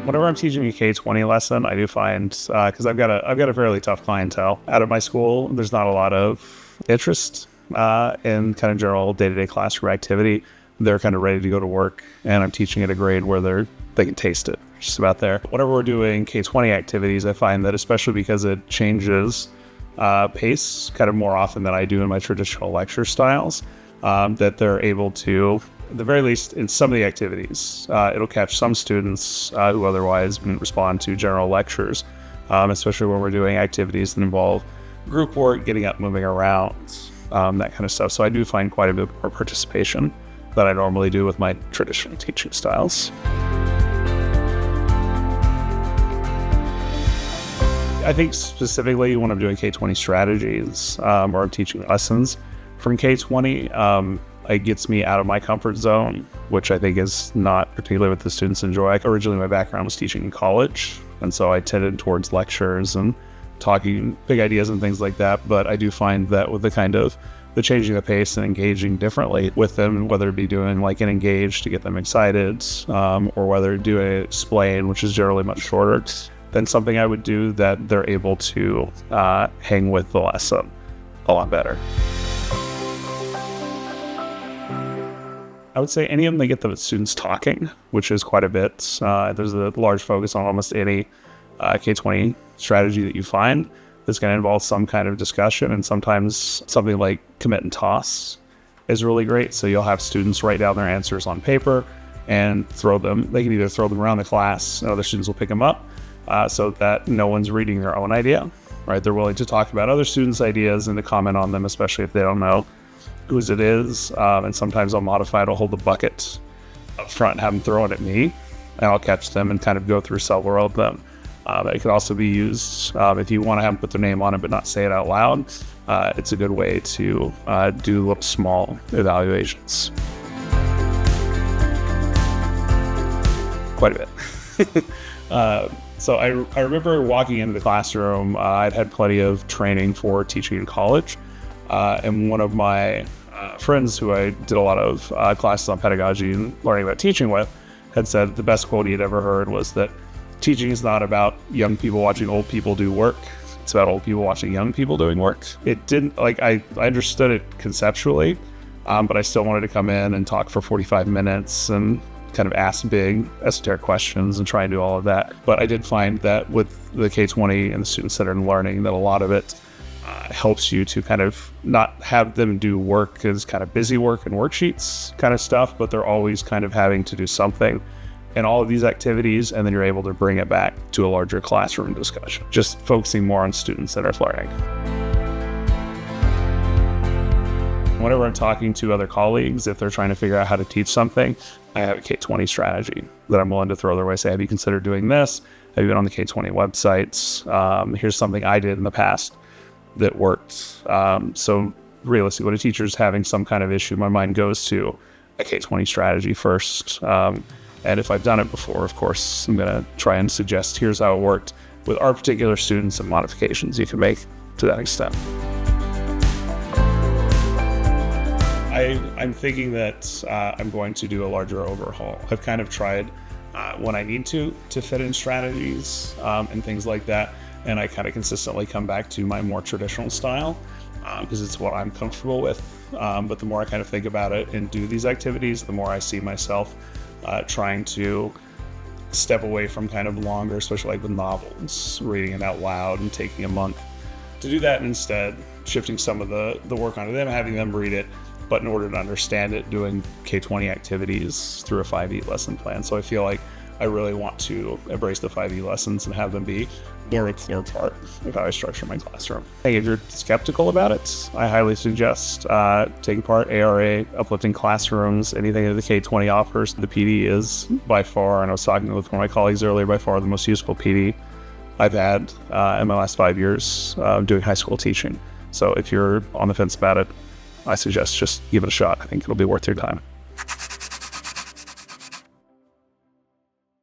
Whenever I'm teaching a K20 lesson, I do find, because I've got a fairly tough clientele out of my school, there's not a lot of interest in kind of general day-to-day classroom activity. They're kind of ready to go to work, and I'm teaching at a grade where they can taste it, just about there. Whenever we're doing K20 activities, I find that especially because it changes pace kind of more often than I do in my traditional lecture styles, that they're able to, at the very least in some of the activities, it'll catch some students who otherwise wouldn't respond to general lectures, especially when we're doing activities that involve group work, getting up, moving around, that kind of stuff. So I do find quite a bit more participation than I normally do with my traditional teaching styles. I think specifically when I'm doing K20 strategies or I'm teaching lessons from K20, it gets me out of my comfort zone, which I think is not particularly what the students enjoy. Originally, my background was teaching in college, and so I tended towards lectures and talking big ideas and things like that. But I do find that with the changing the pace and engaging differently with them, whether it be doing like an engage to get them excited, or whether doing an explain, which is generally much shorter than something I would do, that they're able to hang with the lesson a lot better. I would say any of them, they get the students talking, which is quite a bit. There's a large focus on almost any K20 strategy that you find that's going to involve some kind of discussion, and sometimes something like commit and toss is really great. So you'll have students write down their answers on paper and throw them. They can either throw them around the class, and other students will pick them up, so that no one's reading their own idea, right? They're willing to talk about other students' ideas and to comment on them, especially if they don't know whose it is. And sometimes I'll modify it. I'll hold the bucket up front and have them throw it at me, and I'll catch them and kind of go through several of them. It could also be used if you want to have them put their name on it but not say it out loud. It's a good way to do little small evaluations. Quite a bit. So I remember walking into the classroom. I'd had plenty of training for teaching in college, and one of my friends who I did a lot of classes on pedagogy and learning about teaching with had said the best quote he had ever heard was that teaching is not about young people watching old people do work. It's about old people watching young people doing work. It didn't, like, I understood it conceptually, but I still wanted to come in and talk for 45 minutes and kind of ask big esoteric questions and try and do all of that. But I did find that with the K20 and the student-centered learning, that a lot of it helps you to kind of not have them do work as kind of busy work and worksheets kind of stuff, but they're always kind of having to do something in all of these activities, and then you're able to bring it back to a larger classroom discussion, just focusing more on student-centered learning. Whenever I'm talking to other colleagues, if they're trying to figure out how to teach something, I have a K20 strategy that I'm willing to throw their way. Say, have you considered doing this? Have you been on the K20 websites? Here's something I did in the past that worked. So realistically, when a teacher's having some kind of issue, my mind goes to a K20 strategy first. And if I've done it before, of course, I'm going to try and suggest here's how it worked with our particular students and modifications you can make to that extent. I'm thinking that I'm going to do a larger overhaul. I've kind of tried when I need to fit in strategies and things like that. And I kind of consistently come back to my more traditional style because it's what I'm comfortable with. But the more I kind of think about it and do these activities, the more I see myself trying to step away from kind of longer, especially like with novels, reading it out loud and taking a month to do that, and instead shifting some of the work onto them, having them read it, but in order to understand it, doing K20 activities through a 5E lesson plan. So I feel like I really want to embrace the 5E lessons and have them be more a clear part of how I structure my classroom. Hey, if you're skeptical about it, I highly suggest taking part ARA, uplifting classrooms, anything that the K20 offers. The PD is by far, and I was talking with one of my colleagues earlier, by far the most useful PD I've had in my last 5 years doing high school teaching. So if you're on the fence about it, I suggest just give it a shot. I think it'll be worth your time.